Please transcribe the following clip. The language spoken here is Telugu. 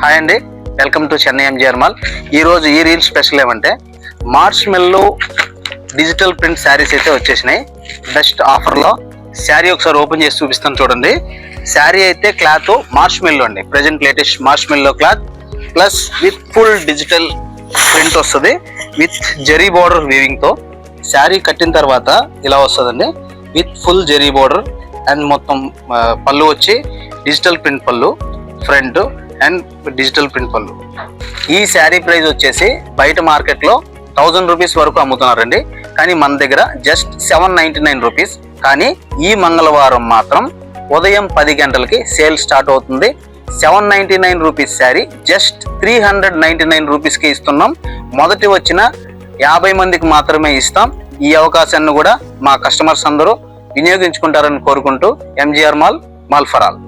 హాయ్ అండి, welcome to Chennai MGR mall. ఈరోజు ఈ రీల్ స్పెషల్ ఏమంటే మార్ష్మెల్లో డిజిటల్ ప్రింట్ శారీస్ అయితే వచ్చేసినాయి బెస్ట్ ఆఫర్లో. శారీ ఒకసారి ఓపెన్ చేసి చూపిస్తాను చూడండి. శారీ అయితే క్లాత్ మార్ష్మెల్లో అండి, present latest మార్ష్మెల్లో cloth plus with full digital print వస్తుంది విత్ జరీ బోర్డర్ వీవింగ్తో. శారీ కట్టిన తర్వాత ఇలా వస్తుందండి with full zari border and మొత్తం పళ్ళు వచ్చి డిజిటల్ ప్రింట్ పళ్ళు ఫ్రంట్ అండ్ డిజిటల్ ప్రింట్ పళ్ళు. ఈ శారీ ప్రైస్ వచ్చేసి బయట మార్కెట్లో 1000 రూపీస్ వరకు అమ్ముతున్నారండి, కానీ మన దగ్గర జస్ట్ 799 రూపీస్. కానీ ఈ మంగళవారం మాత్రం ఉదయం 10 గంటలకి సేల్ స్టార్ట్ అవుతుంది. 799 రూపీస్ శారీ జస్ట్ 399 రూపీస్కి ఇస్తున్నాం. మొదటి వచ్చిన 50 మందికి మాత్రమే ఇస్తాం. ఈ అవకాశాన్ని కూడా మా కస్టమర్స్ అందరూ వినియోగించుకుంటారని కోరుకుంటూ ఎంజిఆర్ మాల్ ఫర్ ఆల్.